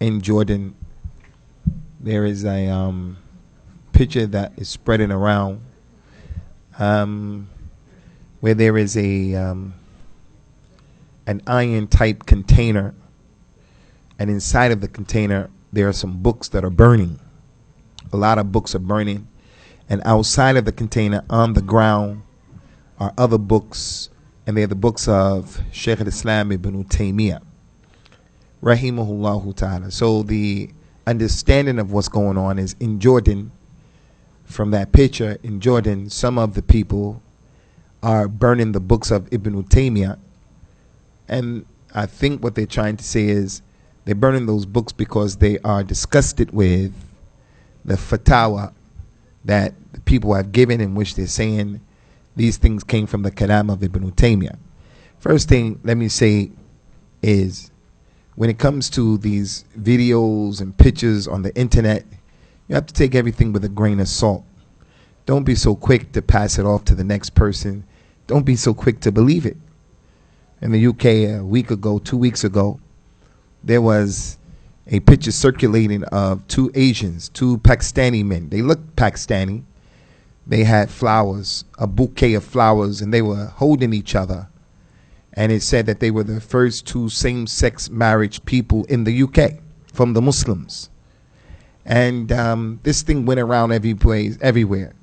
in Jordan, there is a picture that is spreading around where there is an iron type container, and inside of the container there are some books that are burning. A lot of books are burning, and outside of the container on the ground are other books, and they're the books of Shaykh al-Islam ibn Taymiyyah rahimahullah ta'ala. So the understanding of what's going on is in Jordan, from that picture, in Jordan, some of the people are burning the books of Ibn Taymiyyah, and I think what they're trying to say is they're burning those books because they are disgusted with the fatwa that the people have given, in which they're saying these things came from the kalam of Ibn Taymiyyah. First thing, let me say, is when it comes to these videos and pictures on the internet, you have to take everything with a grain of salt. Don't be so quick to pass it off to the next person. Don't be so quick to believe it. In the UK a week ago, 2 weeks ago, there was a picture circulating of two Asians, two Pakistani men. They looked Pakistani. They had flowers, a bouquet of flowers, and they were holding each other. And it said that they were the first two same-sex marriage people in the UK from the Muslims. And this thing went around everywhere.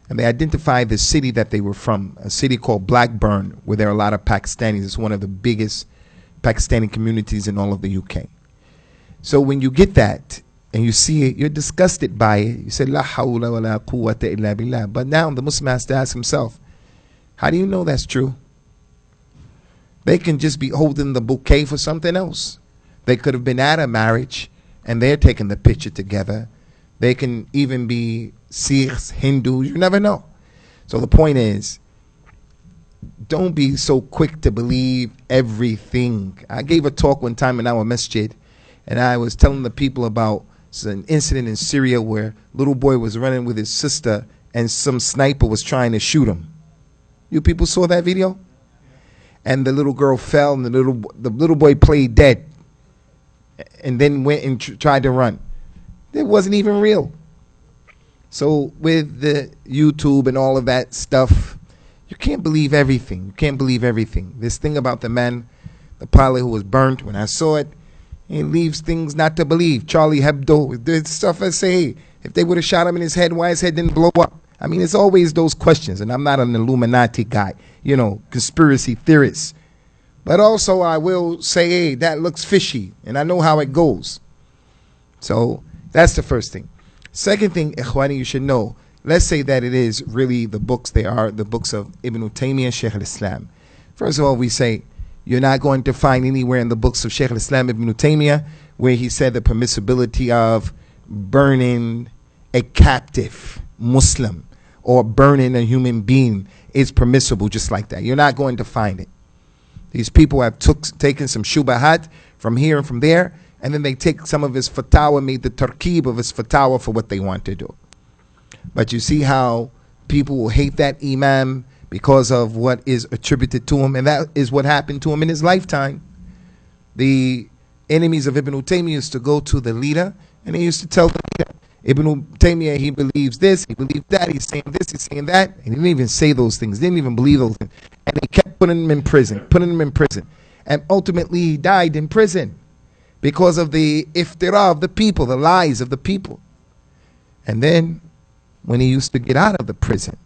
And they identified the city that they were from, a city called Blackburn, where there are a lot of Pakistanis. It's one of the biggest Pakistani communities in all of the UK. So when you get that and you see it, you're disgusted by it. You say, La hawla wa la quwwata illa billah. But now the Muslim has to ask himself, how do you know that's true? They can just be holding the bouquet for something else. They could have been at a marriage and they're taking the picture together. They can even be Sikhs, Hindus, you never know. So the point is, don't be so quick to believe everything. I gave a talk one time in our masjid, and I was telling the people about an incident in Syria where a little boy was running with his sister and some sniper was trying to shoot him. You people saw that video? And the little girl fell, and the little boy played dead and then went and tried to run. It wasn't even real. So with the YouTube and all of that stuff, you can't believe everything. You can't believe everything. This thing about the man, the pilot who was burnt, when I saw it, it leaves things not to believe. Charlie Hebdo, there's stuff I say, if they would have shot him in his head, why his head didn't blow up? I mean, it's always those questions, and I'm not an Illuminati guy, conspiracy theorist. But also I will say, hey, that looks fishy, and I know how it goes. So that's the first thing. Second thing, Ikhwani, you should know, let's say that it is really the books, they are the books of Ibn Taymiyyah, Shaykh al-Islam. First of all, we say, you're not going to find anywhere in the books of Shaykh al-Islam Ibn Taymiyyah where he said the permissibility of burning a captive Muslim or burning a human being is permissible just like that. You're not going to find it. These people have taken some shubahat from here and from there, and then they take some of his fatwa, made the tarkib of his fatwa for what they want to do. But you see how people will hate that imam because of what is attributed to him, and that is what happened to him in his lifetime. The enemies of Ibn Taymiyyah used to go to the leader, and they used to tell the leader, Ibn Taymiyyah, he believes this, he believes that, he's saying this, he's saying that. And he didn't even say those things, didn't even believe those things. And they kept putting him in prison. And ultimately he died in prison because of the iftira of the people, the lies of the people. And then when he used to get out of the prison,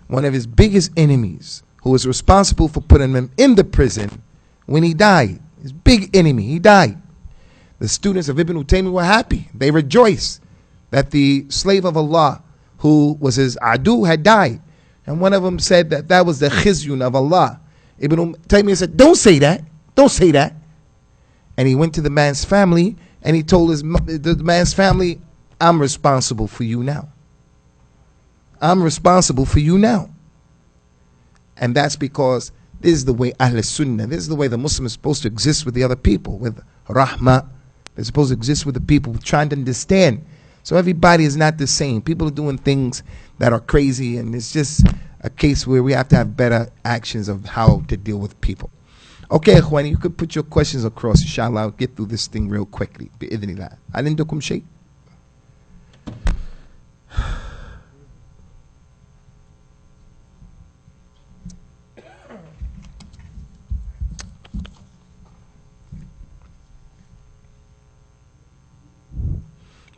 one of his biggest enemies, who was responsible for putting him in the prison, when he died, his big enemy, he died. The students of Ibn Taymiyyah were happy. They rejoiced that the slave of Allah, who was his adu, had died. And one of them said that that was the khizyun of Allah. Ibn Taymiyyah said, don't say that. Don't say that. And he went to the man's family and he told the man's family, I'm responsible for you now. I'm responsible for you now. And that's because this is the way Ahl Sunnah, this is the way the Muslim is supposed to exist with the other people, with rahmah. They're supposed to exist with the people, trying to understand. So everybody is not the same. People are doing things that are crazy, and it's just a case where we have to have better actions of how to deal with people. Okay, Ikhwani, you could put your questions across. Inshallah, I'll get through this thing real quickly. Bi'idhnillah. Alindukum Shaykh?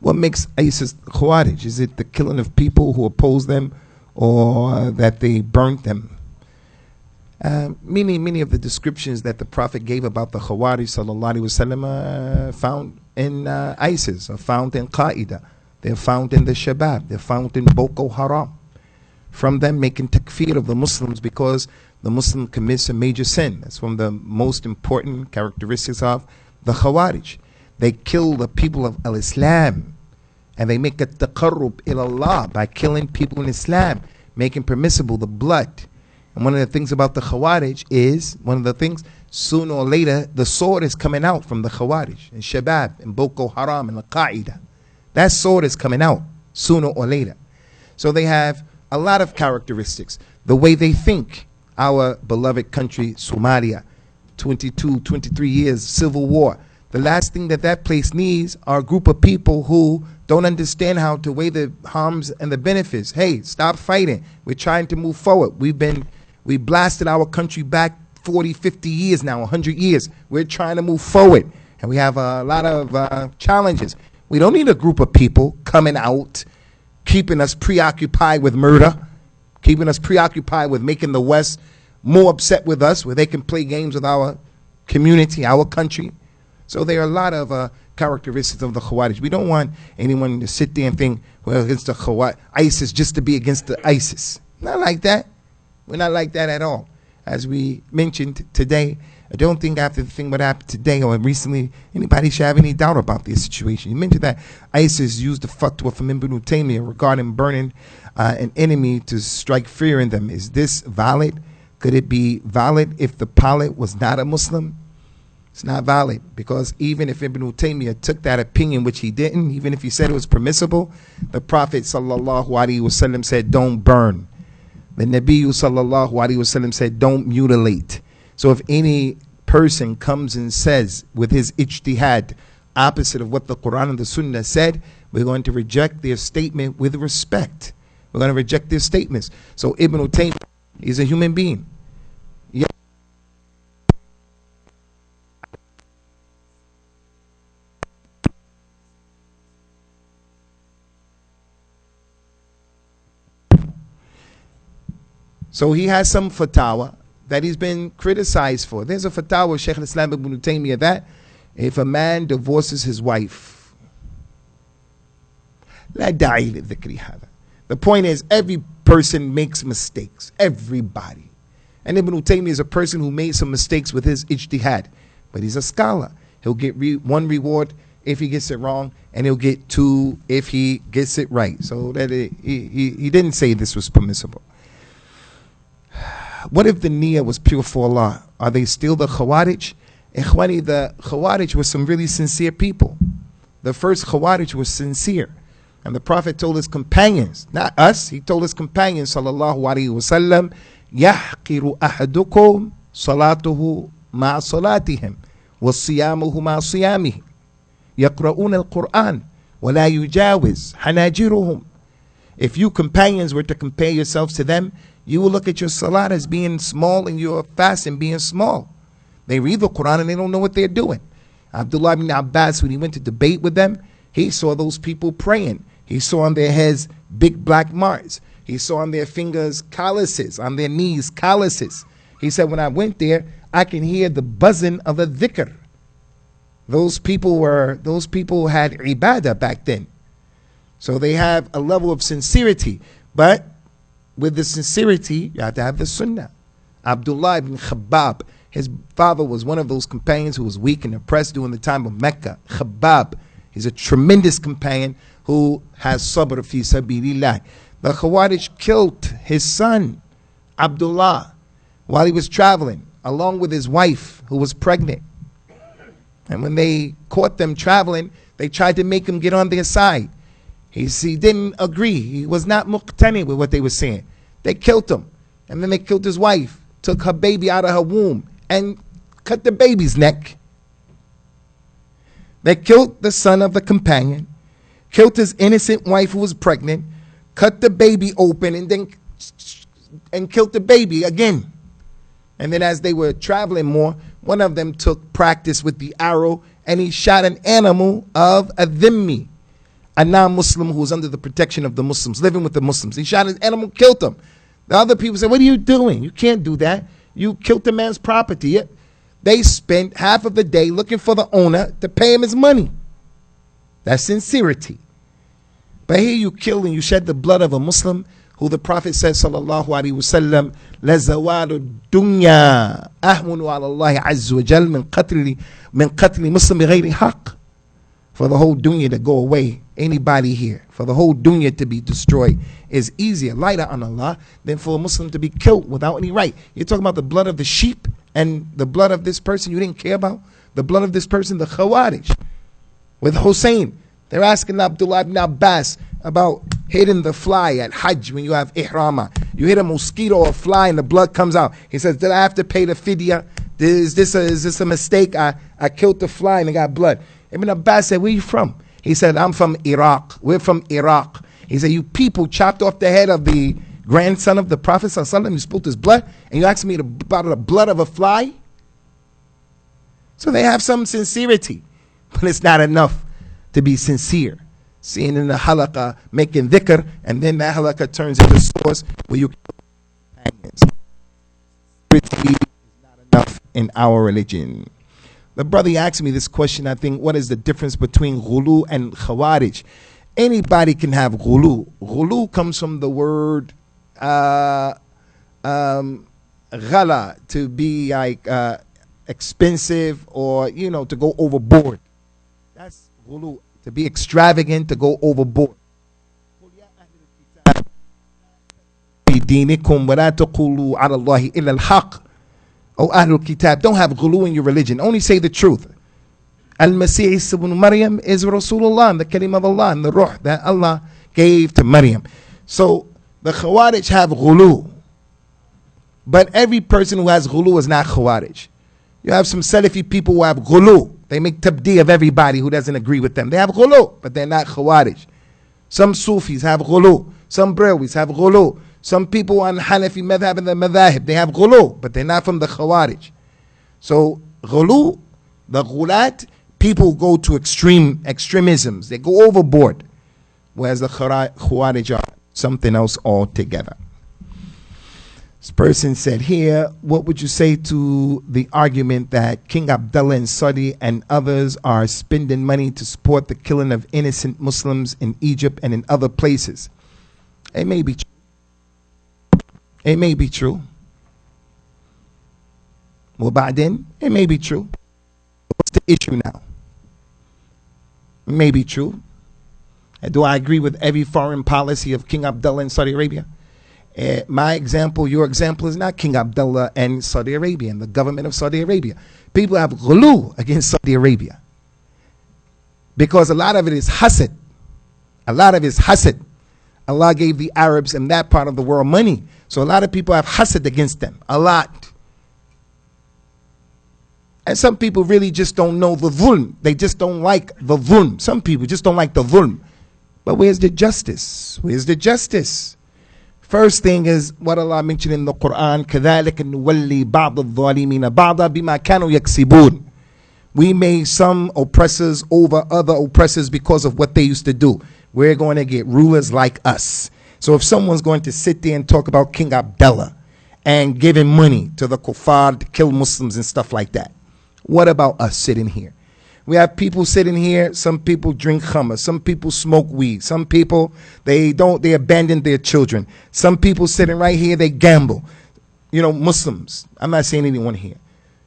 What makes ISIS Khawarij? Is it the killing of people who oppose them, or that they burnt them? Many of the descriptions that the Prophet gave about the Khawarij sallallahu alaihi wasallam found in ISIS, are found in Qaeda, they're found in the Shabab, they're found in Boko Haram. From them making takfir of the Muslims because the Muslim commits a major sin. That's one of the most important characteristics of the Khawarij. They kill the people of Al-Islam, and they make a taqarrub ilallah by killing people in Islam, making permissible the blood. And one of the things about the Khawarij is, sooner or later, the sword is coming out from the Khawarij, and Shabab, and Boko Haram, and Al-Qaeda. That sword is coming out sooner or later. So they have a lot of characteristics. The way they think, our beloved country, Somalia, 22, 23 years, civil war. The last thing that place needs are a group of people who don't understand how to weigh the harms and the benefits. Hey, stop fighting. We're trying to move forward. We blasted our country back 40, 50 years now, 100 years. We're trying to move forward. And we have a lot of challenges. We don't need a group of people coming out, keeping us preoccupied with murder, keeping us preoccupied with making the West more upset with us, where they can play games with our community, our country. So there are a lot of characteristics of the Khawarij. We don't want anyone to sit there and think, well, against the Khawarij, ISIS just to be against the ISIS. Not like that. We're not like that at all. As we mentioned today, I don't think after the thing what happened today or recently, anybody should have any doubt about this situation. You mentioned that ISIS used the fatwa from Ibn Taymiyyah regarding burning an enemy to strike fear in them. Is this valid? Could it be valid if the pilot was not a Muslim? It's not valid, because even if Ibn Taymiyyah took that opinion, which he didn't, even if he said it was permissible, the Prophet sallallahu alaihi wasallam said, don't burn. The Nabi sallallahu alaihi wasallam said, don't mutilate. So if any person comes and says with his ijtihad opposite of what the Quran and the Sunnah said, we're going to reject their statement with respect. We're going to reject their statements. So Ibn Taymiyyah is a human being. So he has some fatwa that he's been criticized for. There's a fatwa of Shaykh al-Islam ibn Taymiyyah that if a man divorces his wife, لا داعي للذكر هذا. The point is, every person makes mistakes. Everybody. And Ibn Taymiyyah is a person who made some mistakes with his ijtihad. But he's a scholar. He'll get one reward if he gets it wrong, and he'll get two if he gets it right. So that he didn't say this was permissible. What if the niyyah was pure for Allah? Are they still the Khawarij? Ikhwani, the Khawarij were some really sincere people. The first Khawarij was sincere. And the Prophet told his companions, not us, he told his companions, sallallahu alaihi wasallam, يَحْقِرُ أَحَدُكُمْ صَلَاتُهُ مَعَ صَلَاتِهِمْ وَصِيَامُهُ مَعَ صِيَامِهِمْ يَقْرَؤُونَ الْقُرْآنِ وَلَا يُجَاوِزْ حَنَاجِرُهُمْ. If you companions were to compare yourselves to them, you will look at your salat as being small and your fasting being small. They read the Quran and they don't know what they're doing. Abdullah ibn Abbas, when he went to debate with them, he saw those people praying. He saw on their heads big black marks. He saw on their fingers calluses, on their knees calluses. He said, when I went there, I can hear the buzzing of a dhikr. Those people had ibadah back then. So they have a level of sincerity. But with the sincerity, you have to have the sunnah. Abdullah ibn Khabbab, his father was one of those companions who was weak and oppressed during the time of Mecca. Khabbab, he's a tremendous companion who has sabr fi sabilillah. The Khawarij killed his son, Abdullah, while he was traveling, along with his wife, who was pregnant. And when they caught them traveling, they tried to make him get on their side. He didn't agree. He was not muqtani with what they were saying. They killed him. And then they killed his wife, took her baby out of her womb, and cut the baby's neck. They killed the son of the companion, killed his innocent wife who was pregnant, cut the baby open, and killed the baby again. And then as they were traveling more, one of them took practice with the arrow, and he shot an animal of a dhimmi, a non-Muslim who was under the protection of the Muslims, living with the Muslims. He shot an animal, killed him. The other people said, what are you doing? You can't do that. You killed the man's property. They spent half of the day looking for the owner to pay him his money. That's sincerity. But here you kill and you shed the blood of a Muslim who the Prophet said, sallallahu alaihi wasallam, لَزَوَالُ الدُّنْيَا أَهْوَنُ عَلَى اللَّهِ عَزَّ وَجَلَّ مِنْ قَتْلِ مُسْلِمٍ بِغَيْرِ حَقٍّ. For the whole dunya to go away, anybody here, for the whole dunya to be destroyed is easier, lighter on Allah than for a Muslim to be killed without any right. You're talking about the blood of the sheep and the blood of this person you didn't care about, the blood of this person, the Khawarij. With Hussein, they're asking Abdullah ibn Abbas about hitting the fly at Hajj when you have ihrama. You hit a mosquito or a fly and the blood comes out. He says, did I have to pay the fidya? Is this a mistake? I killed the fly and it got blood. Ibn Abbas said, where you from? He said, I'm from Iraq. We're from Iraq. He said, you people chopped off the head of the grandson of the Prophet ﷺ. You spilled his blood and you asked me about the blood of a fly? So they have some sincerity, but it's not enough to be sincere. Seeing in the halaqah, making dhikr, and then that halaqah turns into source where you sincerity is not enough in our religion. The brother asked me this question, I think, what is the difference between ghulu and khawarij? Anybody can have ghulu. Ghulu comes from the word ghala, to be like expensive, or, to go overboard. That's ghulu, to be extravagant, to go overboard. O Ahlul Kitab, don't have ghulu in your religion. Only say the truth. Al-Masih ibn Maryam is Rasulullah, the kalim of Allah, and the ruh that Allah gave to Maryam. So the Khawarij have ghulu. But every person who has ghulu is not Khawarij. You have some Salafi people who have ghulu. They make tabdi of everybody who doesn't agree with them. They have ghulu, but they're not Khawarij. Some Sufis have ghulu. Some Brahwis have ghulu. Some people on Hanafi madhab and the madhahib, they have ghulu, but they're not from the Khawarij. So ghulu, the ghulat, people go to extremisms. They go overboard. Whereas the Khawarij are something else altogether. This person said here, what would you say to the argument that King Abdullah in Saudi and others are spending money to support the killing of innocent Muslims in Egypt and in other places? It may be true. It may be true. Mubaadin, it may be true. What's the issue now? It may be true. And do I agree with every foreign policy of King Abdullah in Saudi Arabia? My example, your example is not King Abdullah and Saudi Arabia and the government of Saudi Arabia. People have ghulu against Saudi Arabia because a lot of it is hasad. A lot of it is hasad. Allah gave the Arabs in that part of the world money. So a lot of people have hasad against them. A lot. And some people really just don't know the dhulm. They just don't like the dhulm. Some people just don't like the dhulm. But where's the justice? Where's the justice? First thing is what Allah mentioned in the Quran. كَذَلِكَ نُوَلِّي بَعْضَ الظَّالِمِينَ بَعْضًا بِمَا كَانُوا يَكْسِبُونَ. We made some oppressors over other oppressors because of what they used to do. We're going to get rulers like us. So if someone's going to sit there and talk about King Abdullah and giving money to the kuffar to kill Muslims and stuff like that, what about us sitting here? We have people sitting here. Some people drink khamr. Some people smoke weed. Some people, they abandon their children. Some people sitting right here, they gamble. Muslims. I'm not saying anyone here.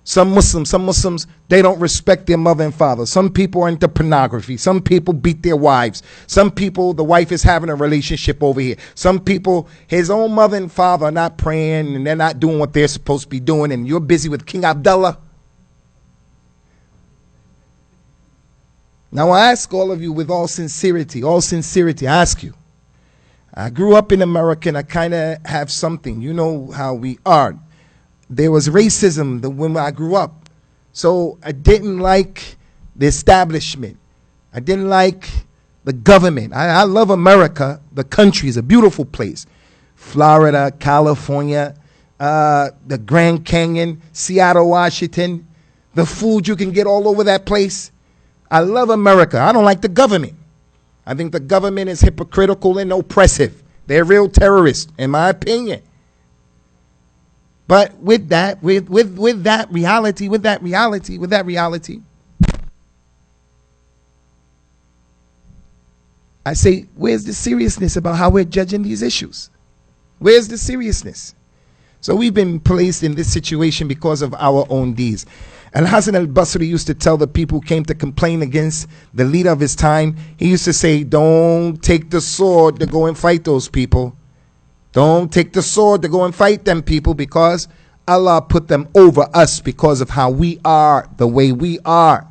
Some Muslims, they don't respect their mother and father. Some people are into pornography. Some people beat their wives. Some people, the wife is having a relationship over here. Some people, his own mother and father are not praying and they're not doing what they're supposed to be doing, and you're busy with King Abdullah. Now I ask all of you with all sincerity, I ask you. I grew up in America and I kind of have something. You know how we are. There was racism when I grew up. So I didn't like the establishment. I didn't like the government. I love America. The country is a beautiful place. Florida, California, the Grand Canyon, Seattle, Washington, the food you can get all over that place. I love America. I don't like the government. I think the government is hypocritical and oppressive. They're real terrorists, in my opinion. But with that reality, I say, where's the seriousness about how we're judging these issues? Where's the seriousness? So we've been placed in this situation because of our own deeds. Al-Hasan al-Basri used to tell the people who came to complain against the leader of his time, he used to say, don't take the sword to go and fight those people. Don't take the sword to go and fight them people, because Allah put them over us because of how we are, the way we are.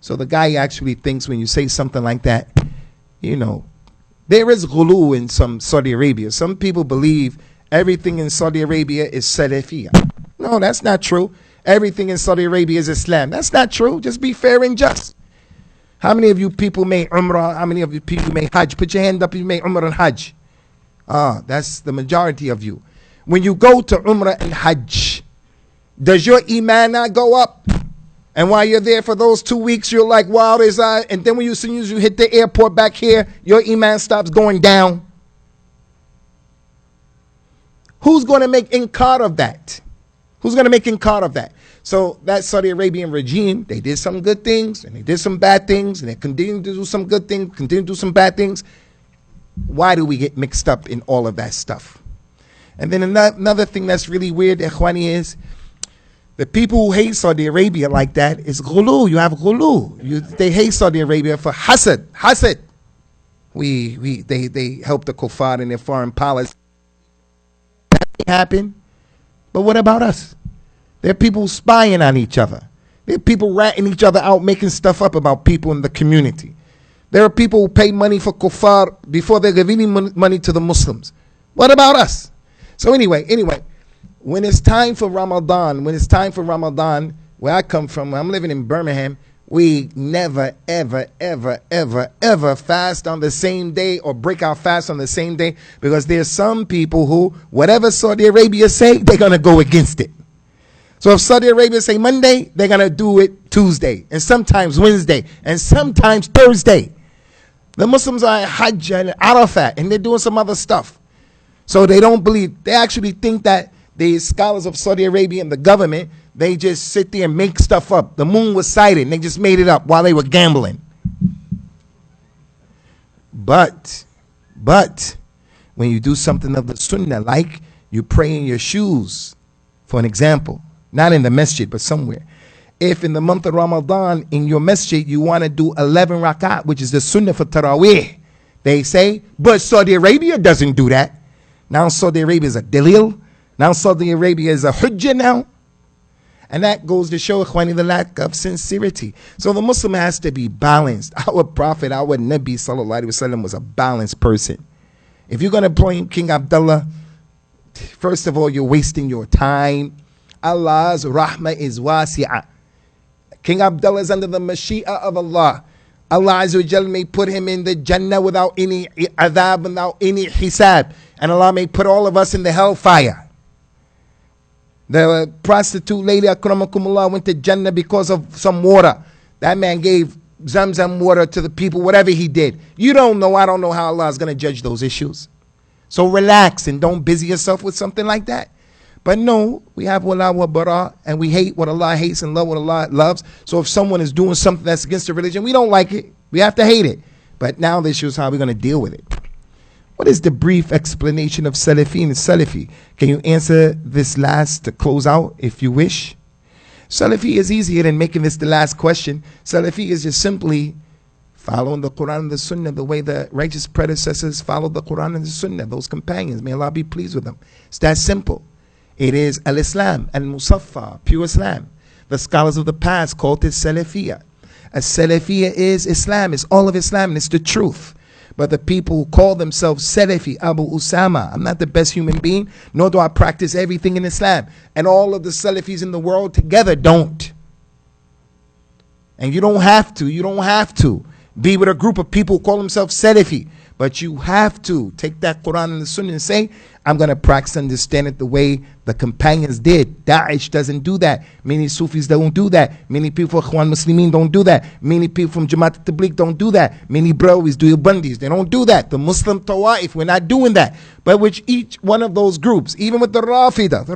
So the guy actually thinks when you say something like that, you know, there is ghulu in some Saudi Arabia. Some people believe everything in Saudi Arabia is Salafiyah. No, that's not true. Everything in Saudi Arabia is Islam. That's not true. Just be fair and just. How many of you people made Umrah? How many of you people made Hajj? Put your hand up if you made Umrah and Hajj. That's the majority of you. When you go to Umrah and Hajj, does your iman not go up? And while you're there for those 2 weeks, you're like, wow, there's and then as soon as you hit the airport back here, your iman stops going down. Who's going to make inkar of that? Who's going to make inkar of that? So that Saudi Arabian regime, they did some good things and they did some bad things, and they continue to do some good things, continue to do some bad things. Why do we get mixed up in all of that stuff? And then another thing that's really weird, Ikhwani, is the people who hate Saudi Arabia like that is ghulu. You have ghulu. They hate Saudi Arabia for hasad. Hasad. They help the kuffar in their foreign policy. That may happen. But what about us? There are people spying on each other. There are people ratting each other out, making stuff up about people in the community. There are people who pay money for kuffar before they give any money to the Muslims. What about us? So anyway, when it's time for Ramadan, where I come from, I'm living in Birmingham, we never, ever, ever, ever, ever fast on the same day or break our fast on the same day, because there's some people who, whatever Saudi Arabia say, they're going to go against it. So if Saudi Arabia say Monday, they're going to do it Tuesday, and sometimes Wednesday, and sometimes Thursday. The Muslims are at Hajj and Arafat, and they're doing some other stuff. So they don't believe, they actually think that the scholars of Saudi Arabia and the government, they just sit there and make stuff up. The moon was sighted and they just made it up while they were gambling. But when you do something of the sunnah, like you pray in your shoes, for an example, not in the masjid but somewhere. If in the month of Ramadan in your masjid you want to do 11 rakat, which is the sunnah for Taraweeh, they say, but Saudi Arabia doesn't do that. Now Saudi Arabia is a dalil. Now Saudi Arabia is a hujjah now. And that goes to show, Ikhwani, the lack of sincerity. So the Muslim has to be balanced. Our Prophet, our Nabi sallallahu alaihi wasallam, was a balanced person. If you're going to blame King Abdullah, first of all, you're wasting your time. Allah's rahmah is wasi'ah. King Abdullah is under the mashi'ah of Allah. Allah Azza wa Jal may put him in the Jannah without any adhab, without any hisab. And Allah may put all of us in the hellfire. The prostitute lady, akramakumullah, went to Jannah because of some water. That man gave Zamzam water to the people, whatever he did. You don't know, I don't know how Allah is going to judge those issues. So relax and don't busy yourself with something like that. But no, we have wala wa bara, and we hate what Allah hates and love what Allah loves. So if someone is doing something that's against the religion, we don't like it. We have to hate it. But now the issue is how we're going to deal with it. What is the brief explanation of Salafi and Salafi? Can you answer this last to close out if you wish? Salafi is easier than making this the last question. Salafi is just simply following the Quran and the Sunnah the way the righteous predecessors followed the Quran and the Sunnah, those companions. May Allah be pleased with them. It's that simple. It is Al-Islam, Al-Musaffa, pure Islam. The scholars of the past called it Salafiyah. As-Salafiyah is Islam, it's all of Islam, and it's the truth. But the people who call themselves Salafi, Abu Usama, I'm not the best human being, nor do I practice everything in Islam. And all of the Salafis in the world together don't. And you don't have to be with a group of people who call themselves Salafi. But you have to take that Quran and the Sunnah and say, I'm going to practice and understand it the way the companions did. Daesh doesn't do that. Many Sufis don't do that. Many people from Ikhwan Muslimin don't do that. Many people from Jamaat Tabligh don't do that. Many Brahwis do Bandis. They don't do that. The Muslim Tawa'if, we're not doing that. But with each one of those groups, even with the Rafida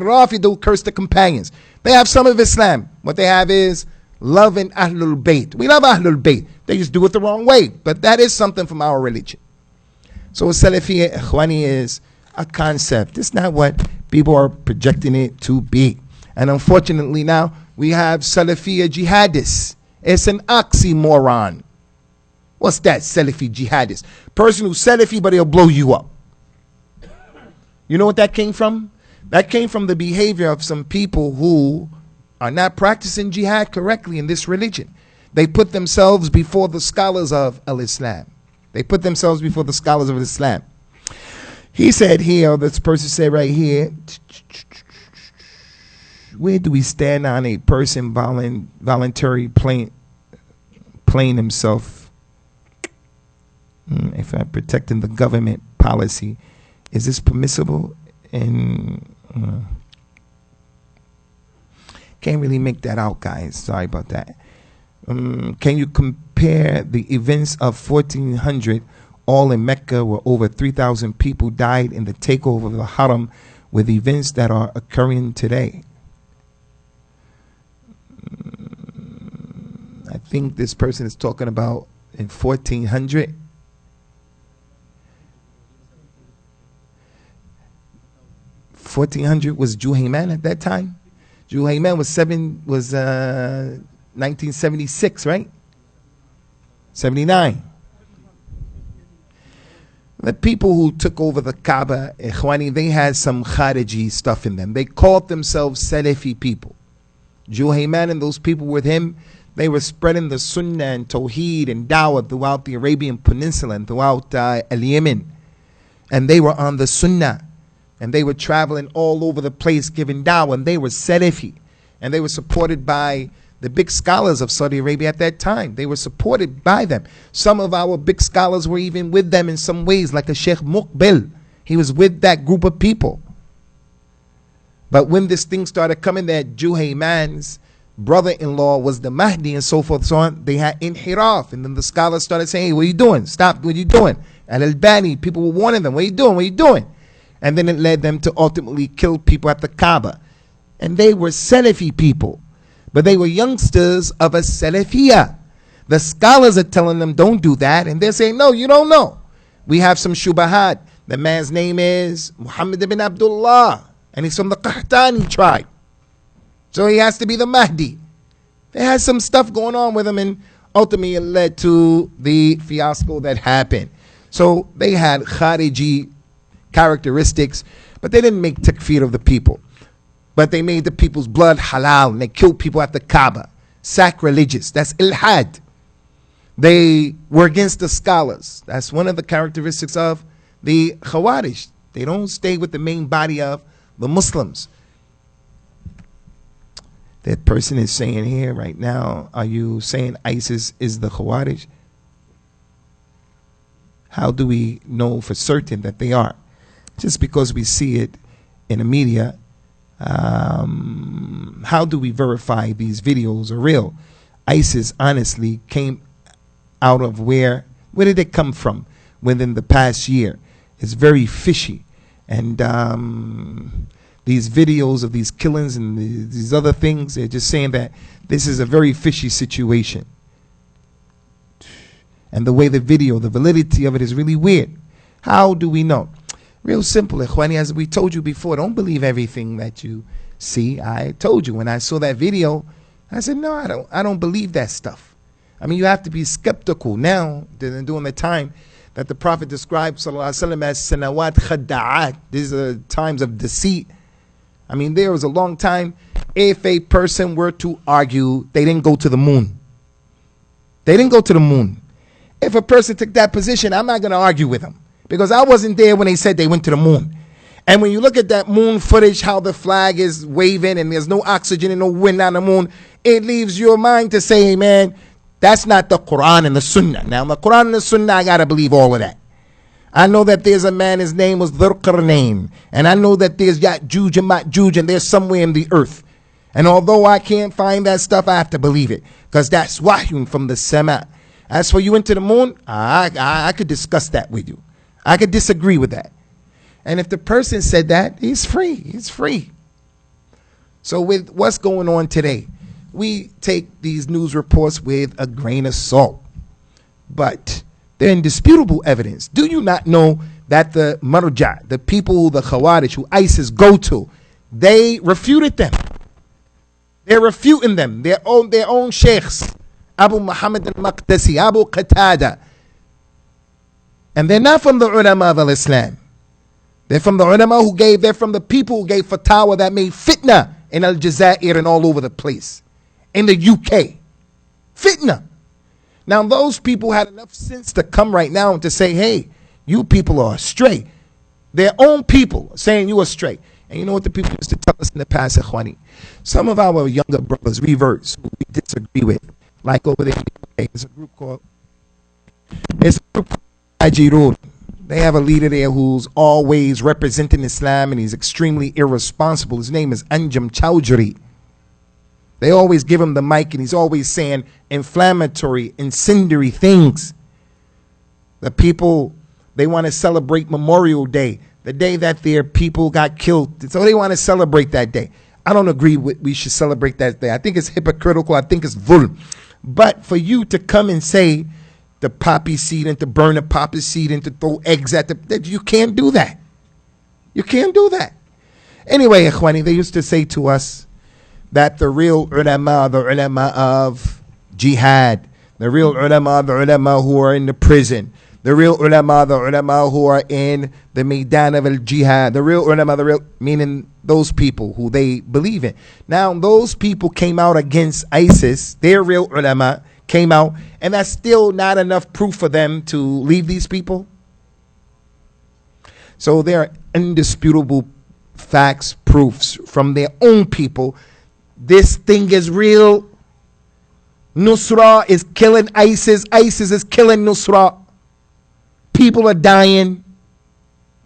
who curse the companions, they have some of Islam. What they have is love in Ahlul Bayt. We love Ahlul Bayt. They just do it the wrong way. But that is something from our religion. So Salafi Ikhwani is a concept. It's not what people are projecting it to be. And unfortunately now, we have Salafi jihadists. It's an oxymoron. What's that, Salafi jihadist? Person who's Salafi, but he'll blow you up. You know what that came from? That came from the behavior of some people who are not practicing jihad correctly in this religion. They put themselves before the scholars of Al-Islam. They put themselves before the scholars of Islam. He said here, this person said right here, where do we stand on a person voluntarily playing himself? If I'm protecting the government policy, is this permissible? And can't really make that out, guys. Sorry about that. Can you compare the events of 1400, all in Mecca, where over 3,000 people died in the takeover of the Haram, with events that are occurring today? I think this person is talking about in 1400. Was Juhayman at that time? Juhayman was 1976, right? 79. The people who took over the Kaaba, Ikhwani, they had some Khariji stuff in them. They called themselves Salafi people. Juhayman and those people with him, they were spreading the Sunnah and Tawheed and Dawah throughout the Arabian Peninsula and throughout Yemen. And they were on the Sunnah. And they were traveling all over the place giving Dawah. And they were Salafi. And they were supported by the big scholars of Saudi Arabia at that time. They were supported by them. Some of our big scholars were even with them in some ways, like a Sheikh Muqbil. He was with that group of people. But when this thing started coming, that Juhayman's brother-in-law was the Mahdi and so forth and so on, they had inhiraf. And then the scholars started saying, hey, what are you doing? Stop, what are you doing? Al-Albani, people were warning them, what are you doing? What are you doing? And then it led them to ultimately kill people at the Kaaba. And they were Salafi people. But they were youngsters of a Salafiyah. The scholars are telling them, don't do that. And they're saying, no, you don't know. We have some shubahat. The man's name is Muhammad ibn Abdullah. And he's from the Qahtani tribe. So he has to be the Mahdi. They had some stuff going on with him. And ultimately it led to the fiasco that happened. So they had Khariji characteristics. But they didn't make takfir of the people. But they made the people's blood halal, and they killed people at the Kaaba. Sacrilegious. That's ilhad. They were against the scholars. That's one of the characteristics of the Khawarij. They don't stay with the main body of the Muslims. That person is saying here right now, are you saying ISIS is the Khawarij? How do we know for certain that they are? Just because we see it in the media. How do we verify these videos are real? ISIS honestly came out of where did it come from within the past year? It's very fishy. And these videos of these killings and these other things, they're just saying that this is a very fishy situation. And the way the validity of it is really weird. How do we know? Real simple, Ikhwani, as we told you before, don't believe everything that you see. I told you when I saw that video, I said, no, I don't believe that stuff. I mean, you have to be skeptical now than during the time that the Prophet described sallallahu alaihi wasallam as sanawat khadda'at. These are times of deceit. I mean, there was a long time, if a person were to argue, they didn't go to the moon. They didn't go to the moon. If a person took that position, I'm not going to argue with him. Because I wasn't there when they said they went to the moon. And when you look at that moon footage, how the flag is waving and there's no oxygen and no wind on the moon, it leaves your mind to say, hey man, That's not the Quran and the Sunnah. Now, the Quran and the Sunnah, I got to believe all of that. I know that there's a man, his name was Dhul Qarnayn. And I know that there's Ya'juj and Ma'juj, and there's somewhere in the earth. And although I can't find that stuff, I have to believe it. Because that's wahyun from the Sama. As for you into the moon, I could discuss that with you. I could disagree with that. And if the person said that, he's free. He's free. So with what's going on today, we take these news reports with a grain of salt. But they're indisputable evidence. Do you not know that the Marja, the people who the Khawarij, who ISIS go to, they refuted them? They're refuting them. Their own sheikhs. Abu Muhammad al-Maqdisi, Abu Qatada. And they're not from the ulama of Islam. They're from the ulama they're from the people who gave fatwa that made fitna in Al-Jazair and all over the place. In the UK. Fitna. Now those people had enough sense to come right now and to say, hey, you people are astray. Their own people saying you are astray. And you know what the people used to tell us in the past, Ikhwani? Some of our younger brothers, reverts, who we disagree with, like over there, there's a group called Ajirun. They have a leader there who's always representing Islam, and he's extremely irresponsible. His name is Anjum Chowdhury. They always give him the mic, and he's always saying inflammatory, incendiary things. The people, they want to celebrate Memorial Day, the day that their people got killed. So they want to celebrate that day. I don't agree with we should celebrate that day. I think it's hypocritical. I think it's dhulm. But for you to come and say the poppy seed and to burn the poppy seed and to throw eggs at you can't do that. You can't do that. Anyway, Ikhwani, they used to say to us that the real ulama, the ulama of jihad, the real ulama, the ulama who are in the prison, the real ulama, the ulama who are in the Maidan of al-Jihad, the real ulama, meaning those people who they believe in. Now, those people came out against ISIS, their real ulama came out, and that's still not enough proof for them to leave these people. So there are indisputable facts, proofs from their own people. This thing is real. Nusra is killing ISIS. ISIS is killing Nusra. People are dying.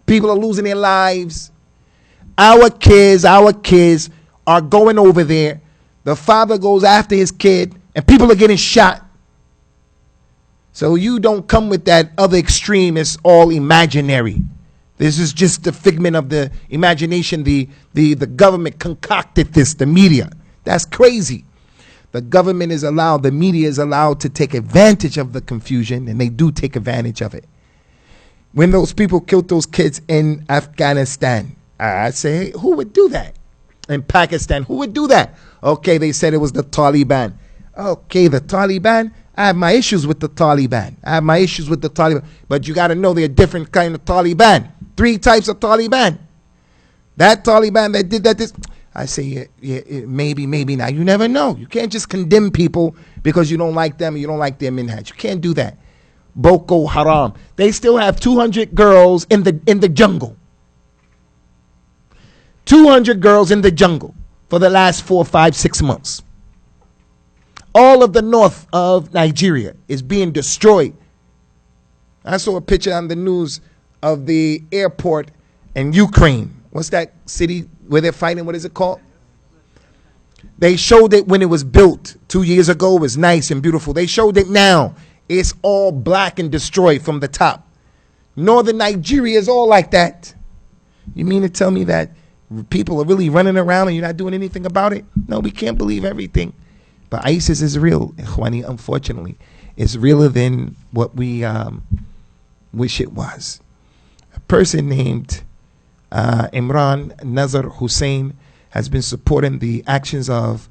People are losing their lives. Our kids are going over there. The father goes after his kid, and people are getting shot. So you don't come with that other extreme. It's all imaginary. This is just the figment of the imagination. The government concocted this, the media. That's crazy. The government is allowed, the media is allowed to take advantage of the confusion, and they do take advantage of it. When those people killed those kids in Afghanistan, I say, hey, who would do that? In Pakistan, who would do that? Okay, they said it was the Taliban. Okay, the Taliban. I have my issues with the Taliban. But you got to know there are different kind of Taliban. 3 types of Taliban. That Taliban that did that, I say, yeah, maybe not. You never know. You can't just condemn people because you don't like them or you don't like their minhaj. You can't do that. Boko Haram. They still have 200 girls in the jungle. 200 girls in the jungle for the last 4, 5, 6 months. All of the north of Nigeria is being destroyed. I saw a picture on the news of the airport in Ukraine. What's that city where they're fighting? What is it called? They showed it when it was built 2 years ago. It was nice and beautiful. They showed it now. It's all black and destroyed from the top. Northern Nigeria is all like that. You mean to tell me that people are really running around and you're not doing anything about it? No, we can't believe everything. But ISIS is real, Ikhwani, unfortunately. It's realer than what we wish it was. A person named Imran Nazar Hussein has been supporting the actions of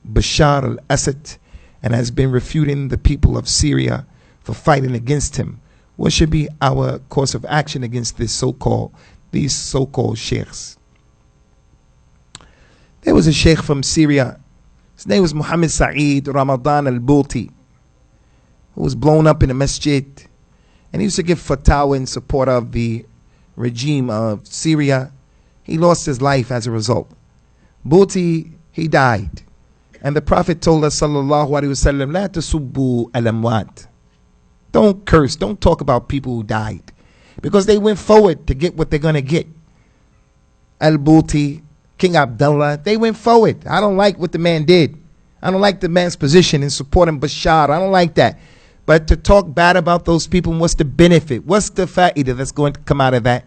Bashar al-Assad and has been refuting the people of Syria for fighting against him. What should be our course of action against these so-called sheikhs? There was a sheikh from Syria. His name was Muhammad Sa'id Ramadan al-Bulti, who was blown up in a masjid. And he used to give fatwa in support of the regime of Syria. He lost his life as a result. Bulti, he died. And the Prophet told us, sallallahu alaihi wasallam, la tasubbu al-amwat. Don't curse, don't talk about people who died, because they went forward to get what they're going to get. Al-Buti, King Abdullah, they went forward. I don't like what the man did. I don't like the man's position in supporting Bashar. I don't like that. But to talk bad about those people, what's the benefit? What's the fa'idah that's going to come out of that?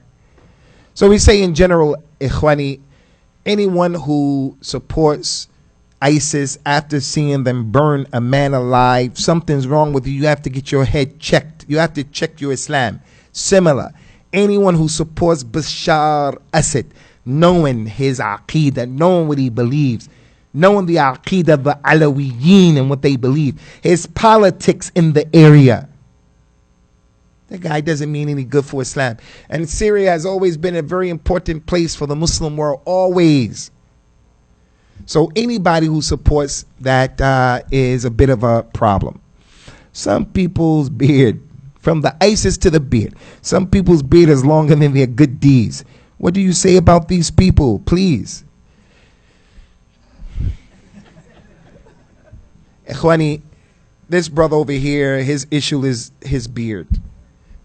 So we say in general, ikhwani, anyone who supports ISIS after seeing them burn a man alive, something's wrong with you. You have to get your head checked. You have to check your Islam. Similar, anyone who supports Bashar Assad, knowing his aqeedah, knowing what he believes, knowing the aqeedah of the Alawiyyin and what they believe, his politics in the area, that guy doesn't mean any good for Islam. And Syria has always been a very important place for the Muslim world, always. So anybody who supports that is a bit of a problem. Some people's beard, from the ISIS to the beard, some people's beard is longer than their good deeds. What do you say about these people, please? Ikhwani, this brother over here, his issue is his beard.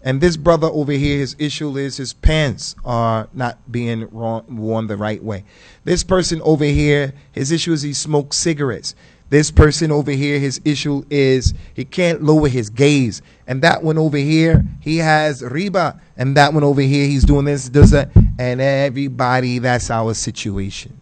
And this brother over here, his issue is his pants are not being worn the right way. This person over here, his issue is he smokes cigarettes. This person over here, his issue is he can't lower his gaze. And that one over here, he has riba. And that one over here, he's doing this, does that. And everybody, that's our situation.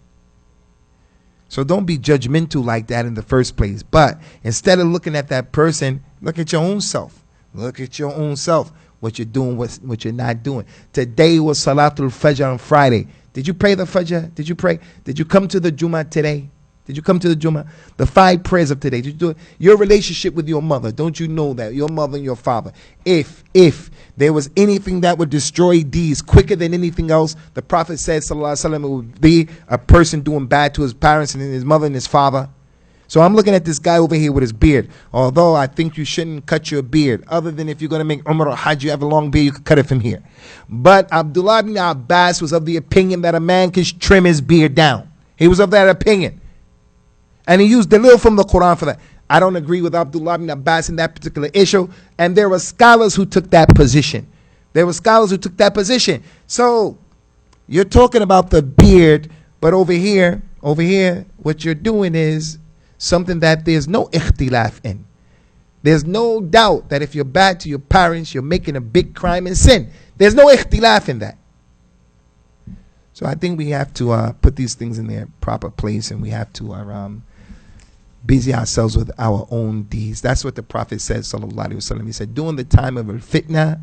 So don't be judgmental like that in the first place. But instead of looking at that person, look at your own self. Look at your own self. What you're doing, what you're not doing. Today was Salatul Fajr on Friday. Did you pray the Fajr? Did you pray? Did you come to the Jummah today? Did you come to the Jummah? The 5 prayers of today. Did you do it? Your relationship with your mother. Don't you know that? Your mother and your father. If there was anything that would destroy these quicker than anything else, the Prophet said, sallallahu alaihi wasallam, it would be a person doing bad to his parents and his mother and his father. So I'm looking at this guy over here with his beard. Although I think you shouldn't cut your beard. Other than if you're going to make Umrah or Hajj, you have a long beard, you can cut it from here. But Abdullah ibn Abbas was of the opinion that a man can trim his beard down. He was of that opinion. And he used dalil from the Quran for that. I don't agree with Abdullah ibn Abbas in that particular issue. And there were scholars who took that position. So you're talking about the beard, but over here, what you're doing is something that there's no ikhtilaf in. There's no doubt that if you're bad to your parents, you're making a big crime and sin. There's no ikhtilaf in that. So I think we have to put these things in their proper place, and we have to busy ourselves with our own deeds. That's what the Prophet said, sallallahu alaihi wasallam. He said, during the time of al-fitna,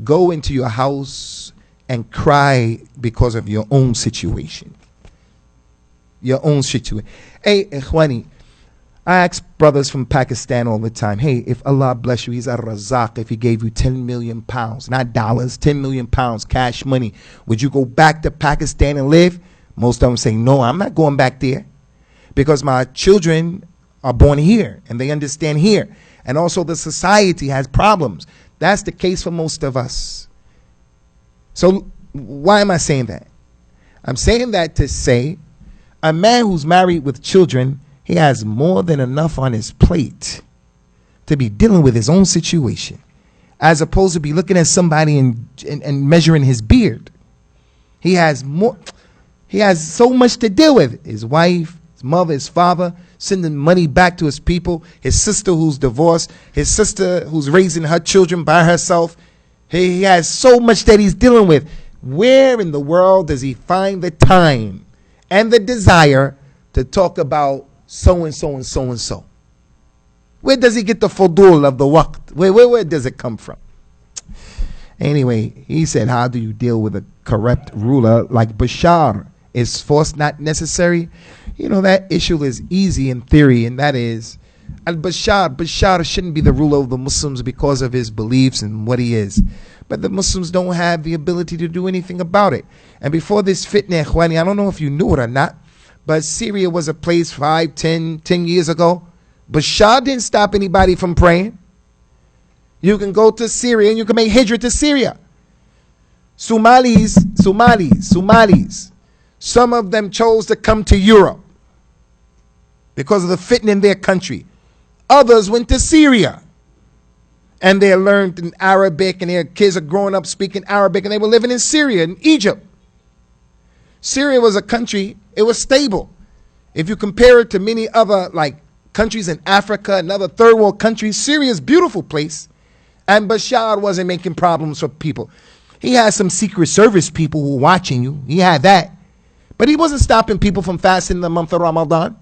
go into your house and cry because of your own situation. Your own situation. Hey, ikhwani, I ask brothers from Pakistan all the time, hey, if Allah bless you, He's Ar-Razaq, if He gave you 10 million pounds, not dollars, 10 million pounds, cash money, would you go back to Pakistan and live? Most of them say, no, I'm not going back there, because my children are born here and they understand here. And also the society has problems. That's the case for most of us. So why am I saying that? I'm saying that to say, a man who's married with children, he has more than enough on his plate to be dealing with his own situation, as opposed to be looking at somebody and measuring his beard. He has so much to deal with. His wife, his mother, his father, sending money back to his people, his sister who's divorced, his sister who's raising her children by herself. He has so much that he's dealing with. Where in the world does he find the time and the desire to talk about so and so and so and so? Where does he get the fudul of the waqt? Where does it come from? Anyway, he said, how do you deal with a corrupt ruler like Bashar? Is force not necessary? You know, that issue is easy in theory, and that is, Bashar shouldn't be the ruler of the Muslims because of his beliefs and what he is. But the Muslims don't have the ability to do anything about it. And before this fitna, ikhwani, I don't know if you knew it or not, but Syria was a place 5, 10 years ago. Bashar didn't stop anybody from praying. You can go to Syria and you can make hijrah to Syria. Somalis, some of them chose to come to Europe because of the fitna in their country. Others went to Syria and they learned in Arabic, and their kids are growing up speaking Arabic, and they were living in Syria and Egypt. Syria was a country, it was stable. If you compare it to many other like countries in Africa and other third world countries, Syria is a beautiful place. And Bashar wasn't making problems for people. He had some secret service people who were watching you. He had that. But he wasn't stopping people from fasting in the month of Ramadan.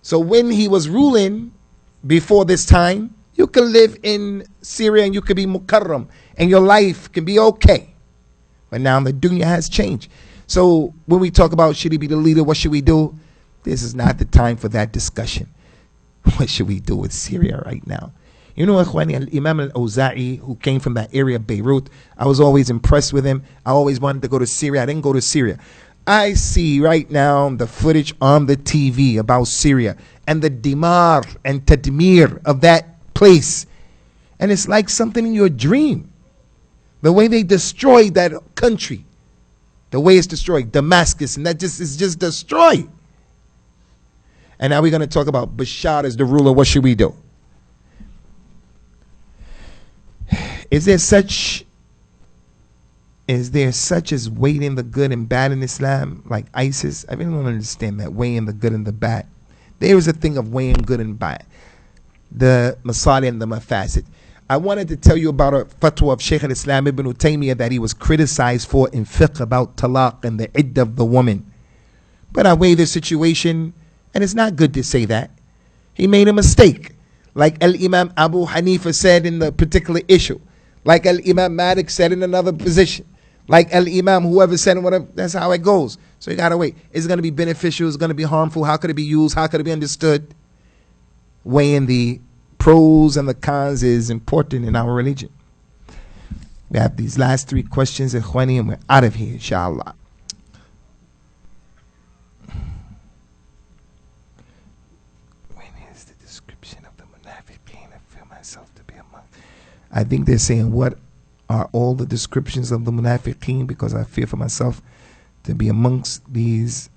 So when he was ruling before this time, you could live in Syria and you could be mukarram and your life can be okay. But now the dunya has changed. So when we talk about should he be the leader, what should we do? This is not the time for that discussion. What should we do with Syria right now? You know, Imam al-Awza'i, who came from that area of Beirut, I was always impressed with him. I always wanted to go to Syria. I didn't go to Syria. I see right now the footage on the TV about Syria and the dimar and tadmir of that place. And it's like something in your dream. The way they destroyed that country. The way it's destroyed. Damascus, and that just is just destroyed. And now we're going to talk about Bashar as the ruler. What should we do? Is there such as weighing the good and bad in Islam, like ISIS? I really don't understand that, weighing the good and the bad. There is a thing of weighing good and bad, the masalih and the mafasid. I wanted to tell you about a fatwa of Shaykh al-Islam ibn Taymiyyah that he was criticized for in fiqh about talaq and the iddah of the woman. But I weigh the situation, and it's not good to say that. He made a mistake. Like Al-Imam Abu Hanifa said in the particular issue. Like Al-Imam Malik said in another position. Like Al-Imam whoever said in whatever. That's how it goes. So you got to wait. Is it going to be beneficial? Is it going to be harmful? How could it be used? How could it be understood? Weighing the pros and the cons is important in our religion. We have these last three questions, Ikhwani, and we're out of here, inshallah. I think they're saying, what are all the descriptions of the munafiqeen? Because I fear for myself to be amongst these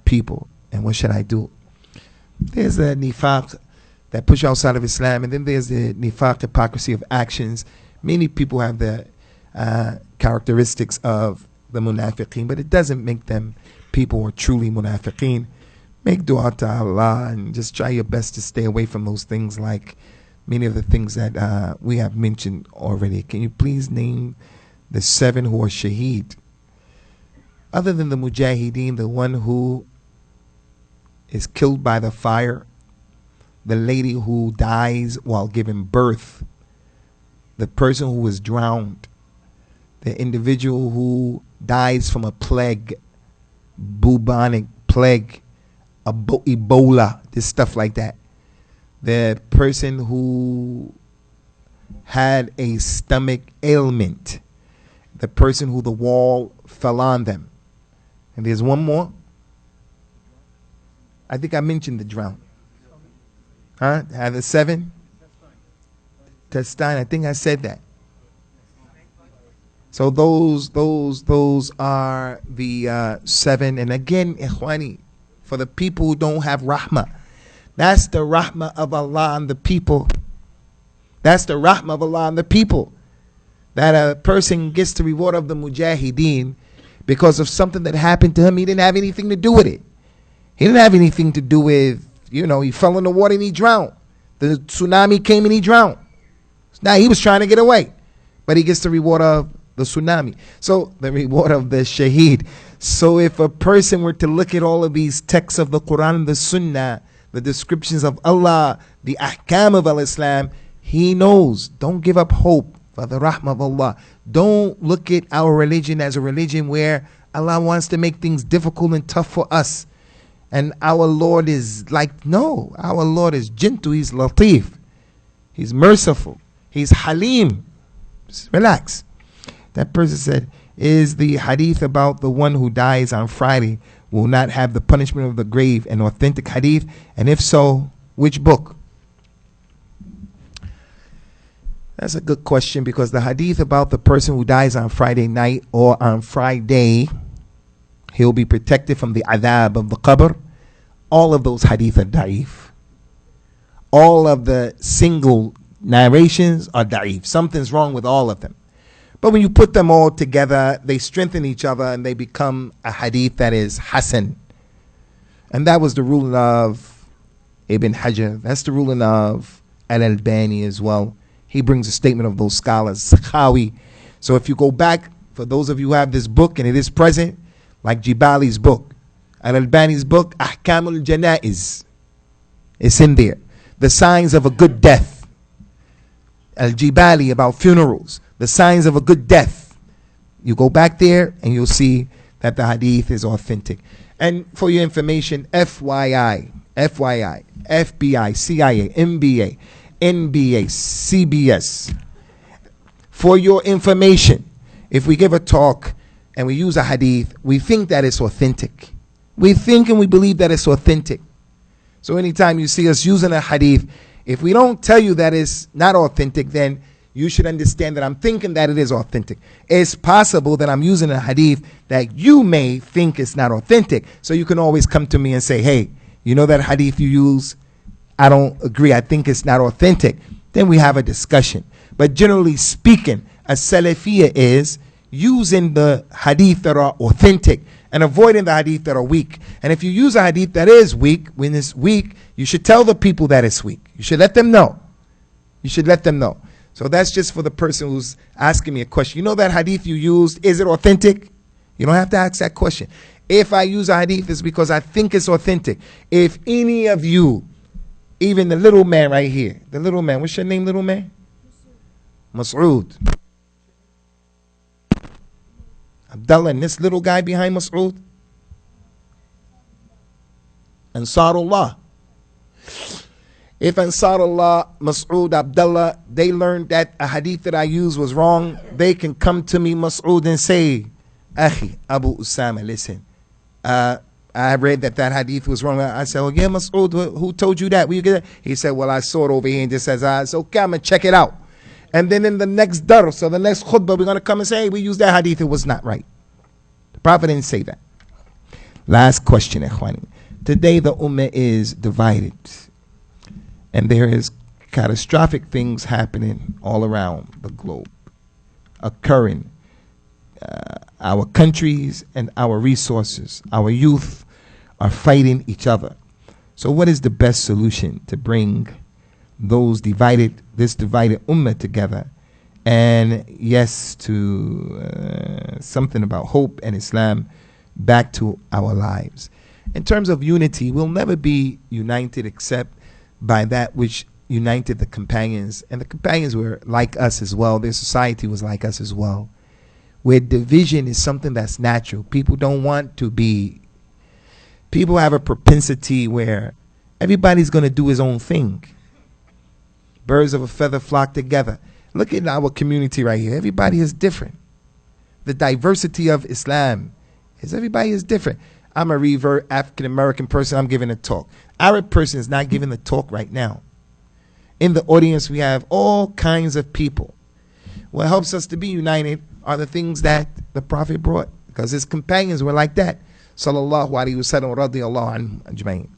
people. And what should I do? There's the nifaq that push outside of Islam. And then there's the nifaq, hypocrisy of actions. Many people have the characteristics of the munafiqeen, but it doesn't make them people who are truly munafiqeen. Make dua to Allah and just try your best to stay away from those things like many of the things that we have mentioned already. Can you please name the 7 who are shaheed? Other than the mujahideen, the one who is killed by the fire, the lady who dies while giving birth, the person who was drowned, the individual who dies from a plague, bubonic plague, Ebola, this stuff like that. The person who had a stomach ailment, the person who the wall fell on them. And there's one more. I think I mentioned the drown. Huh? Have the 7? Testine, I think I said that. So those are the 7. And again, Ikhwani, for the people who don't have rahmah, that's the rahmah of Allah on the people. That's the rahmah of Allah on the people. That a person gets the reward of the mujahideen because of something that happened to him. He didn't have anything to do with it. He didn't have anything to do with, he fell in the water and he drowned. The tsunami came and he drowned. Now he was trying to get away. But he gets the reward of the tsunami. So the reward of the shaheed. So if a person were to look at all of these texts of the Quran and the Sunnah, the descriptions of Allah, the ahkam of al-Islam, he knows. Don't give up hope for the rahmah of Allah. Don't look at our religion as a religion where Allah wants to make things difficult and tough for us. And our Lord is like, no, our Lord is gentle, He's latif, He's merciful, He's halim. Just relax. That person said, is the hadith about the one who dies on Friday will not have the punishment of the grave an authentic hadith? And if so, which book? That's a good question, because the hadith about the person who dies on Friday night or on Friday, He'll be protected from the adhab of the qabr. All of those hadith are da'if. All of the single narrations are da'if. Something's wrong with all of them. But when you put them all together, they strengthen each other and they become a hadith that is hasan. And that was the ruling of Ibn Hajar. That's the ruling of Al-Albani as well. He brings a statement of those scholars, Shaf'iee. So if you go back, for those of you who have this book and it is present, like Jibali's book, Al-Albani's book, Ahkamul Janaiz, it's in there. The signs of a good death. Al-Jibali about funerals, the signs of a good death. You go back there and you'll see that the hadith is authentic. And for your information, FYI, FBI, CIA, MBA, NBA, CBS. For your information, if we give a talk and we use a hadith, we think that it's authentic. We think and we believe that it's authentic. So anytime you see us using a hadith, if we don't tell you that it's not authentic, then you should understand that I'm thinking that it is authentic. It's possible that I'm using a hadith that you may think is not authentic. So you can always come to me and say, hey, you know that hadith you use? I don't agree. I think it's not authentic. Then we have a discussion. But generally speaking, a Salafiyya is using the hadith that are authentic and avoiding the hadith that are weak. And if you use a hadith that is weak, when it's weak, you should tell the people that it's weak. You should let them know. You should let them know. So that's just for the person who's asking me a question. You know that hadith you used, is it authentic? You don't have to ask that question. If I use a hadith, it's because I think it's authentic. If any of you, even the little man right here, the little man, what's your name, little man? Mas'ud. Abdullah, and this little guy behind Mas'ud? Ansarullah. If Ansarullah, Mas'ud, Abdullah, they learned that a hadith that I used was wrong, they can come to me, Mas'ud, and say, Akhi, Abu Usama, listen, I read that hadith was wrong. I said, oh yeah, Mas'ud, who told you that? Where you get that? He said, well, I saw it over here and just says, it's okay, I'm going to check it out. And then in the next dars, so the next khutbah, we're going to come and say, hey, we used that hadith, it was not right. The Prophet didn't say that. Last question, Ikhwani. Today the Ummah is divided. And there is catastrophic things happening all around the globe, occurring. Our countries and our resources, our youth are fighting each other. So what is the best solution to bring this divided ummah together? And yes, to something about hope and Islam back to our lives. In terms of unity, we'll never be united except by that which united the companions. And the companions were like us as well. Their society was like us as well. Where division is something that's natural. People don't want to be. People have a propensity where everybody's going to do his own thing. Birds of a feather flock together. Look at our community right here. Everybody is different. The diversity of Islam is everybody is different. I'm a revert African American person. I'm giving a talk. Arab person is not giving the talk right now. In the audience, we have all kinds of people. What helps us to be united are the things that the Prophet brought, because his companions were like that. Sallallahu alaihi wasallam radiyallahu anhum ajmain.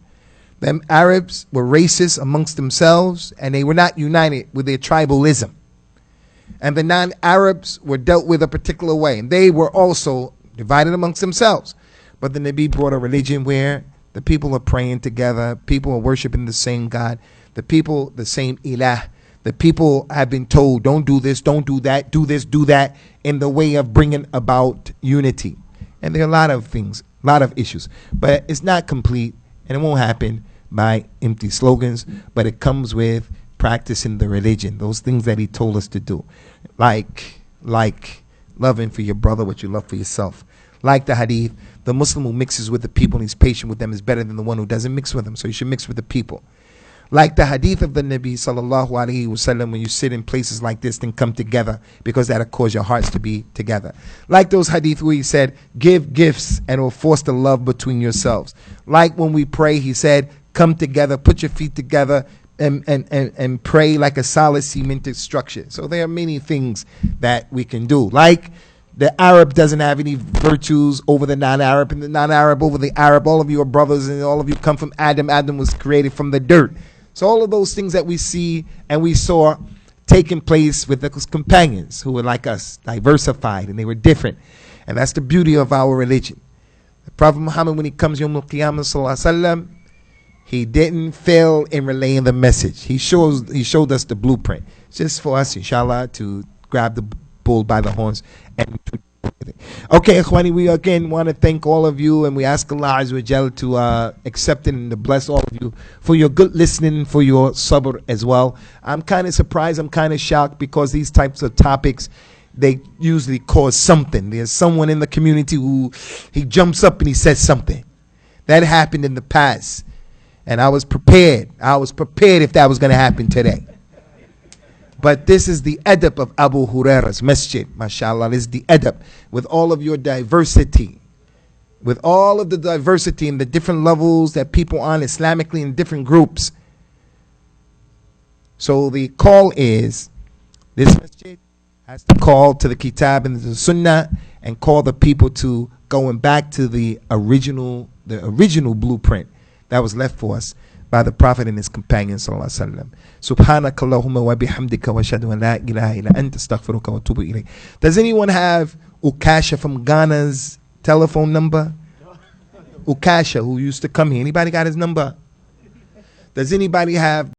Them Arabs were racist amongst themselves, and they were not united with their tribalism. And the non-Arabs were dealt with a particular way, and they were also divided amongst themselves. But the Nabi brought a religion where the people are praying together, people are worshiping the same God, the people, the same ilah. The people have been told, don't do this, don't do that, do this, do that, in the way of bringing about unity. And there are a lot of things, a lot of issues. But it's not complete, and it won't happen by empty slogans, but it comes with practicing the religion, those things that he told us to do. Like loving for your brother what you love for yourself. Like the hadith, the Muslim who mixes with the people and he's patient with them is better than the one who doesn't mix with them. So you should mix with the people. Like the hadith of the Nabi sallallahu alaihi wasallam, when you sit in places like this, then come together, because that'll cause your hearts to be together. Like those hadith where he said, give gifts and it will foster love between yourselves. Like when we pray, he said, come together, put your feet together, and pray like a solid cemented structure. So there are many things that we can do. Like The Arab doesn't have any virtues over the non-Arab, and the non-Arab over the Arab. All of you are brothers, and all of you come from Adam. Adam was created from the dirt. So all of those things that we see and we saw taking place with the companions who were like us, diversified, and they were different. And that's the beauty of our religion. The Prophet Muhammad, when he comes Yawm al-Qiyamah, sallallahu alaihi wasallam, he didn't fail in relaying the message. He showed us the blueprint. Just for us, inshallah, to grab the bull by the horns and okay, Ikhwani, we again want to thank all of you, and we ask Allah Azza wa Jal to accept it and to bless all of you for your good listening, for your sabr as well. I'm kind of surprised, I'm kind of shocked, because these types of topics, they usually cause something. There's someone in the community who he jumps up and he says something. That happened in the past, and I was prepared. I was prepared if that was going to happen today. But this is the adab of Abu Huraira's masjid, mashallah. This is the adab with all of your diversity, with all of the diversity and the different levels that people are on Islamically in different groups. So the call is, this masjid has to call to the kitab and the sunnah and call the people to going back to the original blueprint that was left for us by the Prophet and his companions, sallallahu alaihi wasallam. Subhanaka Allahumma wa bihamdika wa ashhadu an la ilaha illa anta astaghfiruka wa atubu ilayk. Does anyone have Ukasha from Ghana's telephone number? Ukasha, who used to come here. Anybody got his number? Does anybody have